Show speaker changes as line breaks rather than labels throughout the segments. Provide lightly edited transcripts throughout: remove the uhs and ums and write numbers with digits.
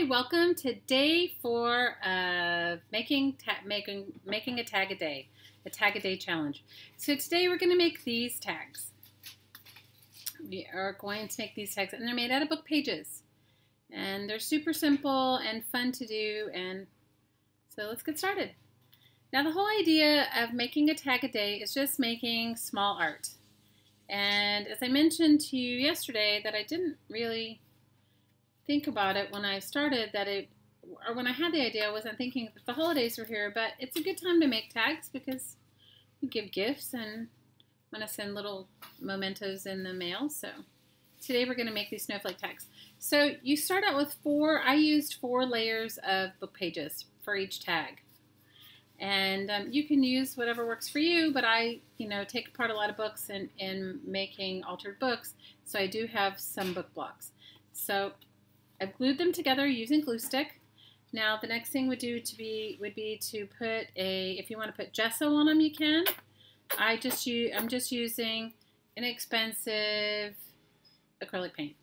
Hi, welcome to day 4 of making a tag a day challenge. So today we're going to make these tags. We are going to make these tags, and they're made out of book pages, and they're super simple and fun to do. And so let's get started. Now, the whole idea of making a tag a day is just making small art. And as I mentioned to you yesterday, that I didn't really think about it when I started, or when I had the idea, I wasn't thinking that the holidays were here, but it's a good time to make tags because you give gifts and want to send little mementos in the mail. So today we're going to make these snowflake tags. So you start out with I used 4 layers of book pages for each tag. And you can use whatever works for you, but I, take apart a lot of books in making altered books, so I do have some book blocks. So I've glued them together using glue stick. Now the next thing would be to put if you want to put gesso on them, you can. I'm just using inexpensive acrylic paint,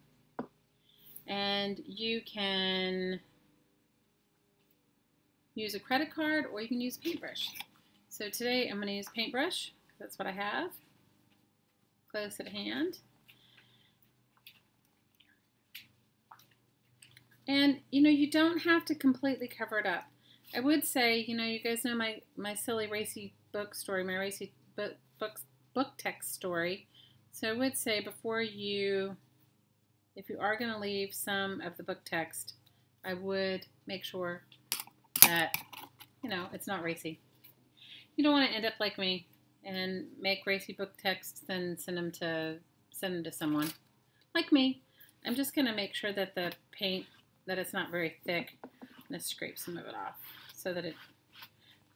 and you can use a credit card or you can use a paintbrush. So today I'm going to use a paintbrush. That's what I have close at hand. And, you don't have to completely cover it up. I would say, you guys know my silly racy book story, my racy book text story. So I would say if you are going to leave some of the book text, I would make sure that, it's not racy. You don't want to end up like me and make racy book texts, then send them to someone. Like me, I'm just going to make sure that the paint, that it's not very thick. I'm going to scrape some of it off so that I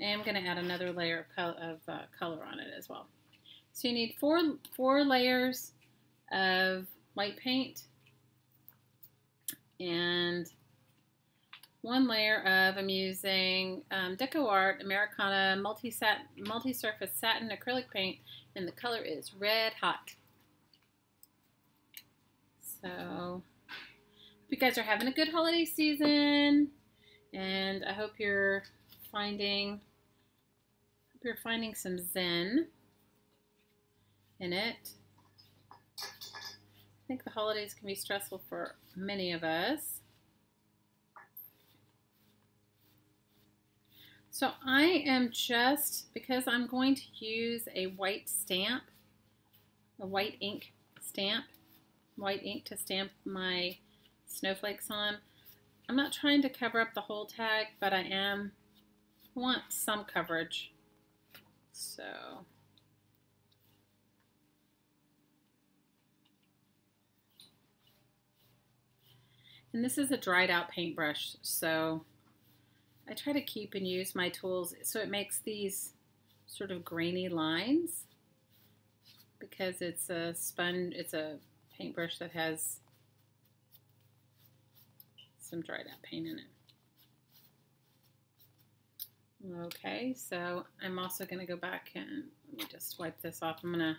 am going to add another layer of color on it as well. So you need four layers of white paint and 1 layer of, I'm using Deco Art Americana multi-surface satin acrylic paint, and the color is Red Hot. So you guys are having a good holiday season, and I hope you're finding some zen in it. I think the holidays can be stressful for many of us. So I am because I'm going to use a white stamp, a white ink to stamp my snowflakes on. I'm not trying to cover up the whole tag, but I want some coverage. So and this is a dried out paintbrush, so I try to keep and use my tools so it makes these sort of grainy lines, because it's a paintbrush that has some dried out paint in it. Okay, so I'm also going to go back and let me just wipe this off. I'm going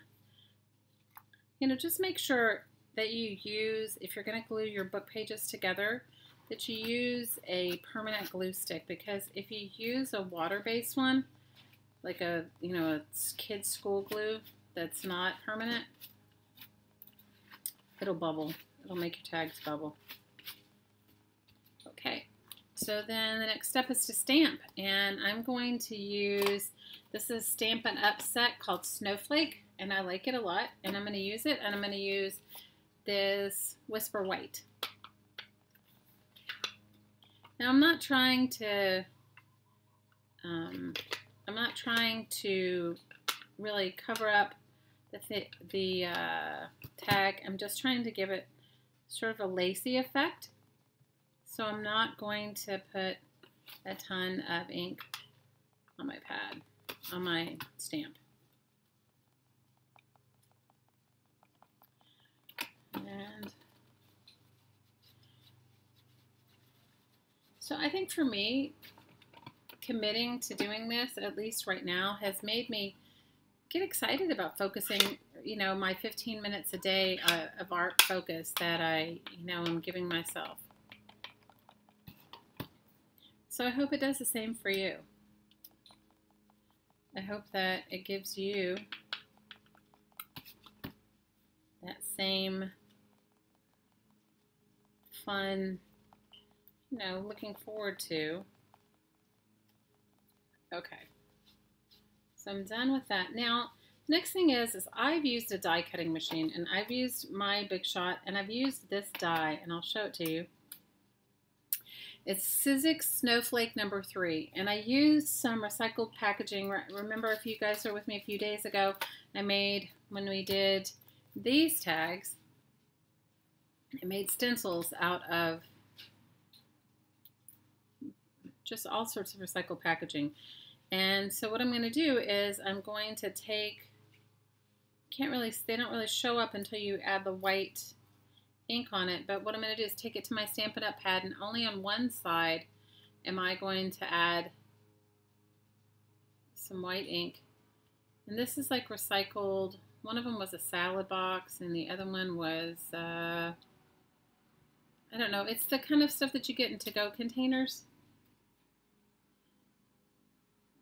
to, just make sure that you use, if you're going to glue your book pages together, that you use a permanent glue stick, because if you use a water-based one, like a kid's school glue that's not permanent, it'll bubble. It'll make your tags bubble. Okay, so then the next step is to stamp, and I'm going to use, this is Stampin' Up set called Snowflake, and I like it a lot, and I'm going to use it, and I'm going to use this Whisper White. Now I'm not trying to really cover up the tag. I'm just trying to give it sort of a lacy effect. So I'm not going to put a ton of ink on my pad, on my stamp. And so I think for me, committing to doing this, at least right now, has made me get excited about focusing, my 15 minutes a day of art focus that I, am giving myself. So I hope it does the same for you. I hope that it gives you that same fun, you know, looking forward to. Okay, so I'm done with that. Now, next thing is I've used a die cutting machine, and I've used my Big Shot, and I've used this die, and I'll show it to you. It's Sizzix Snowflake number 3, and I used some recycled packaging. Remember, if you guys were with me a few days ago, I made, when we did these tags, I made stencils out of just all sorts of recycled packaging. And so what I'm going to do is I'm going to take, they don't really show up until you add the white ink on it, but what I'm going to do is take it to my Stampin' Up! Pad, and only on one side am I going to add some white ink. And this is like recycled. One of them was a salad box, and the other one was, I don't know, it's the kind of stuff that you get in to-go containers.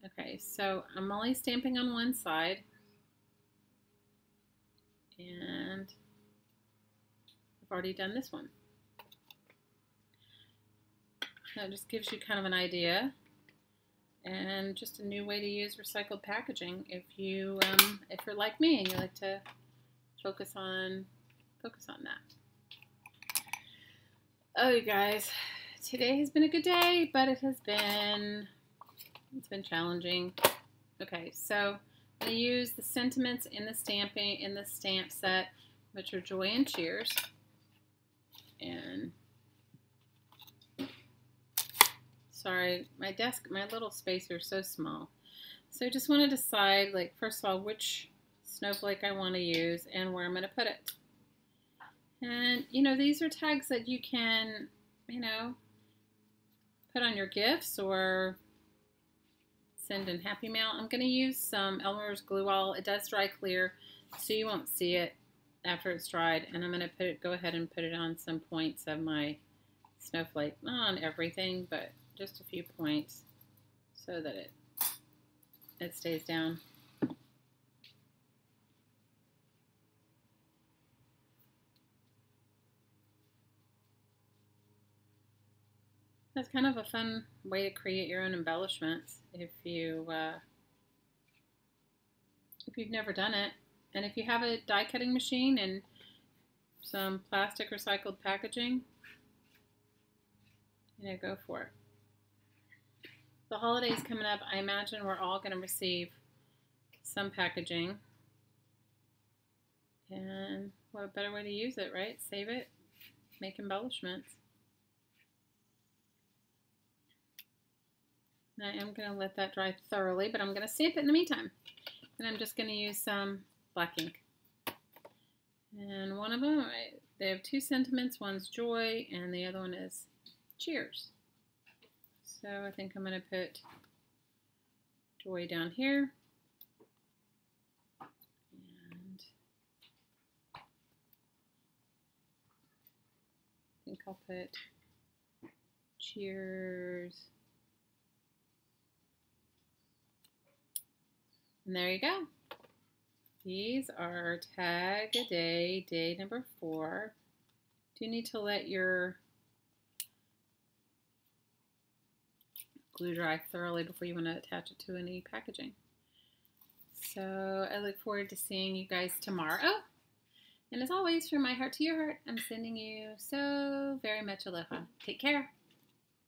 Okay, so I'm only stamping on one side, and I've already done this one. That just gives you kind of an idea, and just a new way to use recycled packaging if you're like me and you like to focus on that. Oh, you guys, today has been a good day, but it's been challenging. Okay, so I'm going to use the sentiments in the stamp set, which are Joy and Cheers. And sorry, my little spacer is so small. So I just want to decide, like, first of all, which snowflake I want to use and where I'm going to put it. And, you know, these are tags that you can, you know, put on your gifts or send in Happy Mail. I'm going to use some Elmer's Glue All. It does dry clear, so you won't see it after it's dried. And I'm going to go ahead and put it on some points of my snowflake. Not on everything, but just a few points so that it stays down. That's kind of a fun way to create your own embellishments if you've never done it. And if you have a die cutting machine and some plastic recycled packaging, you know, go for it. The holidays coming up, I imagine we're all going to receive some packaging. And what a better way to use it, right? Save it, make embellishments. I am going to let that dry thoroughly, but I'm going to stamp it in the meantime. And I'm just going to use some black ink. And one of them, they have two sentiments. One's Joy, and the other one is Cheers. So I think I'm going to put Joy down here. And I think I'll put Cheers. And there you go. These are Tag a Day, day number 4. Do need to let your glue dry thoroughly before you want to attach it to any packaging. So I look forward to seeing you guys tomorrow. And as always, from my heart to your heart, I'm sending you so very much aloha. Take care.